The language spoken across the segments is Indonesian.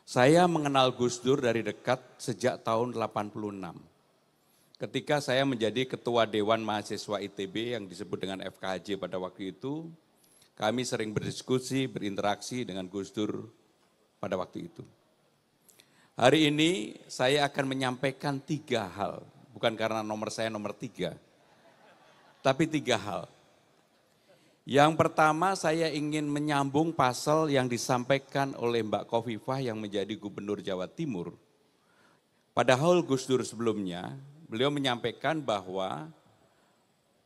Saya mengenal Gus Dur dari dekat sejak tahun 86. Ketika saya menjadi Ketua Dewan Mahasiswa ITB yang disebut dengan FKHJ pada waktu itu, kami sering berdiskusi, berinteraksi dengan Gus Dur pada waktu itu. Hari ini saya akan menyampaikan 3 hal, bukan karena nomor saya nomor 3, tapi 3 hal. Yang pertama saya ingin menyambung pasal yang disampaikan oleh Mbak Khofifah yang menjadi Gubernur Jawa Timur. Padahal Gus Dur sebelumnya, beliau menyampaikan bahwa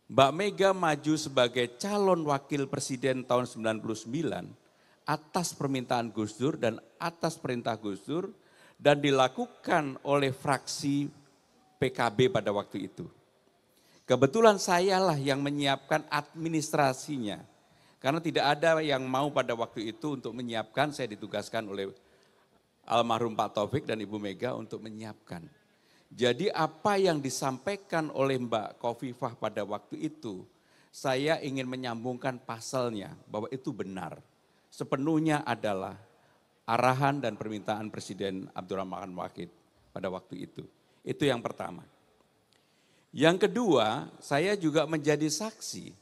Mbak Mega maju sebagai calon wakil presiden tahun 99 atas permintaan Gus Dur dan atas perintah Gus Dur dan dilakukan oleh fraksi PKB pada waktu itu. Kebetulan sayalah yang menyiapkan administrasinya. Karena tidak ada yang mau pada waktu itu untuk menyiapkan, saya ditugaskan oleh almarhum Pak Taufik dan Ibu Mega untuk menyiapkan. Jadi apa yang disampaikan oleh Mbak Khofifah pada waktu itu, saya ingin menyambungkan pasalnya bahwa itu benar. Sepenuhnya adalah arahan dan permintaan Presiden Abdurrahman Wahid pada waktu itu. Itu yang pertama. Yang kedua, saya juga menjadi saksi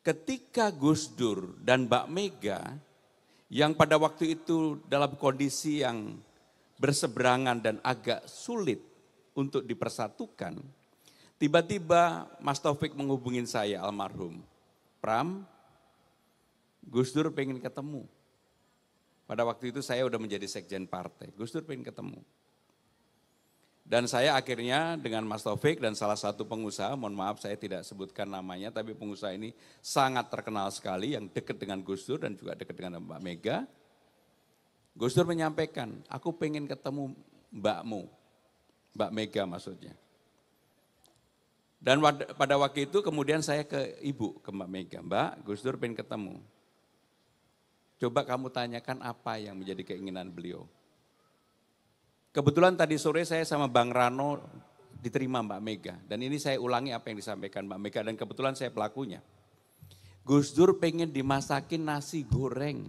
ketika Gus Dur dan Mbak Mega yang pada waktu itu dalam kondisi yang berseberangan dan agak sulit untuk dipersatukan, tiba-tiba Mas Taufik menghubungin saya almarhum, Pram, Gus Dur pengen ketemu. Pada waktu itu saya udah menjadi sekjen partai, Gus Dur pengen ketemu. Dan saya akhirnya dengan Mas Taufik dan salah satu pengusaha, mohon maaf saya tidak sebutkan namanya, tapi pengusaha ini sangat terkenal sekali yang dekat dengan Gus Dur dan juga dekat dengan Mbak Mega. Gus Dur menyampaikan, aku pengen ketemu mbakmu, Mbak Mega maksudnya. Dan pada waktu itu kemudian saya ke Ibu, ke Mbak Mega, Mbak Gus Dur pengen ketemu. Coba kamu tanyakan apa yang menjadi keinginan beliau. Kebetulan tadi sore saya sama Bang Rano diterima Mbak Mega. Dan ini saya ulangi apa yang disampaikan Mbak Mega dan kebetulan saya pelakunya. Gus Dur pengen dimasakin nasi goreng.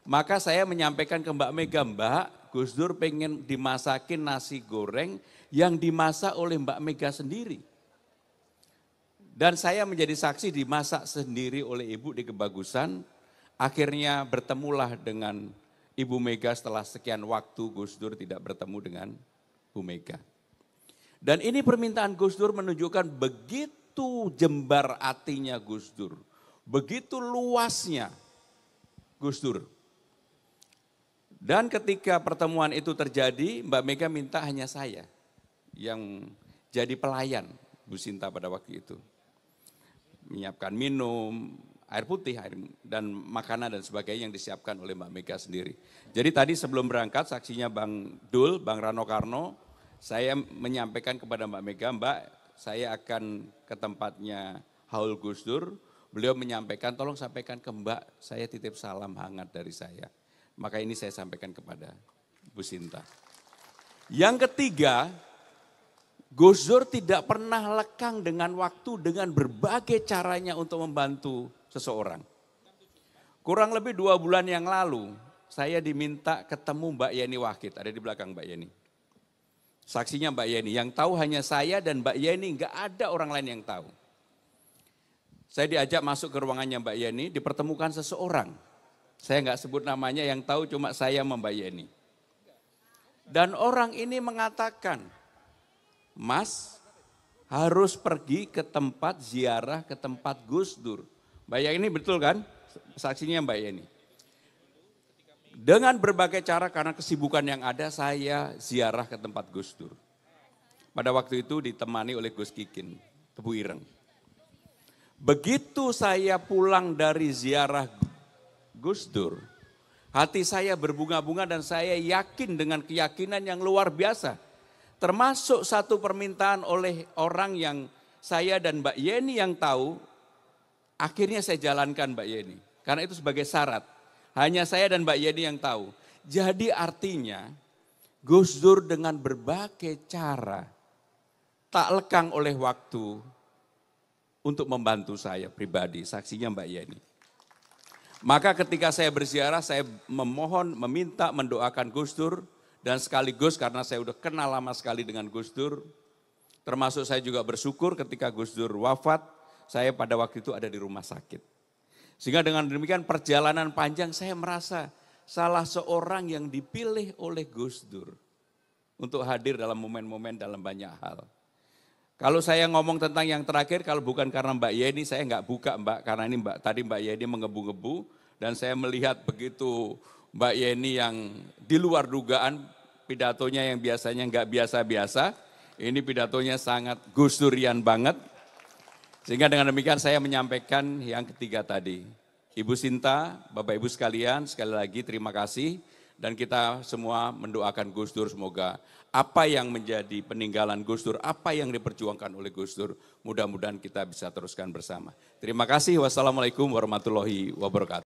Maka saya menyampaikan ke Mbak Mega, Mbak Gus Dur pengen dimasakin nasi goreng yang dimasak oleh Mbak Mega sendiri. Dan saya menjadi saksi dimasak sendiri oleh Ibu di Kebagusan. Akhirnya bertemulah dengan Ibu Mega setelah sekian waktu Gus Dur tidak bertemu dengan Bu Mega. Dan ini permintaan Gus Dur menunjukkan begitu jembar hatinya Gus Dur. Begitu luasnya Gus Dur. Dan ketika pertemuan itu terjadi, Mbak Mega minta hanya saya yang jadi pelayan Bu Sinta pada waktu itu. Menyiapkan minum, air putih dan makanan dan sebagainya yang disiapkan oleh Mbak Mega sendiri. Jadi tadi sebelum berangkat saksinya Bang Dul, Bang Rano Karno, saya menyampaikan kepada Mbak Mega, Mbak saya akan ke tempatnya Haul Gus Dur, beliau menyampaikan tolong sampaikan ke Mbak, saya titip salam hangat dari saya. Maka ini saya sampaikan kepada Bu Sinta. Yang ketiga, Gus Dur tidak pernah lekang dengan waktu dengan berbagai caranya untuk membantu seseorang. Kurang lebih 2 bulan yang lalu saya diminta ketemu Mbak Yeni Wahid, ada di belakang Mbak Yeni. Saksinya Mbak Yeni, yang tahu hanya saya dan Mbak Yeni, enggak ada orang lain yang tahu. Saya diajak masuk ke ruangannya Mbak Yeni, dipertemukan seseorang. Saya enggak sebut namanya, yang tahu cuma saya sama Mbak Yeni. Dan orang ini mengatakan, Mas harus pergi ke tempat ziarah, ke tempat Gus Dur. Mbak Yeni betul kan? Saksinya Mbak Yeni. Dengan berbagai cara karena kesibukan yang ada saya ziarah ke tempat Gus Dur. Pada waktu itu ditemani oleh Gus Kikin, Tebu Ireng. Begitu saya pulang dari ziarah Gus Dur, hati saya berbunga-bunga dan saya yakin dengan keyakinan yang luar biasa. Termasuk satu permintaan oleh orang yang saya dan Mbak Yeni yang tahu, akhirnya saya jalankan Mbak Yeni. Karena itu sebagai syarat, hanya saya dan Mbak Yeni yang tahu. Jadi artinya Gus Dur dengan berbagai cara tak lekang oleh waktu untuk membantu saya pribadi, saksinya Mbak Yeni. Maka ketika saya berziarah, saya memohon, meminta, mendoakan Gus Dur, dan sekaligus karena saya udah kenal lama sekali dengan Gus Dur, termasuk saya juga bersyukur ketika Gus Dur wafat, saya pada waktu itu ada di rumah sakit. Sehingga dengan demikian perjalanan panjang saya merasa salah seorang yang dipilih oleh Gus Dur untuk hadir dalam momen-momen dalam banyak hal. Kalau saya ngomong tentang yang terakhir, kalau bukan karena Mbak Yeni, saya nggak buka Mbak, karena ini tadi Mbak Yeni menggebu-gebu, dan saya melihat begitu Mbak Yeni yang di luar dugaan, pidatonya yang biasanya nggak biasa-biasa, ini pidatonya sangat Gus Durian banget. Sehingga dengan demikian saya menyampaikan yang ketiga tadi. Ibu Sinta, Bapak Ibu sekalian, sekali lagi terima kasih. Dan kita semua mendoakan Gus Dur semoga apa yang menjadi peninggalan Gus Dur, apa yang diperjuangkan oleh Gus Dur, mudah-mudahan kita bisa teruskan bersama. Terima kasih, wassalamualaikum warahmatullahi wabarakatuh.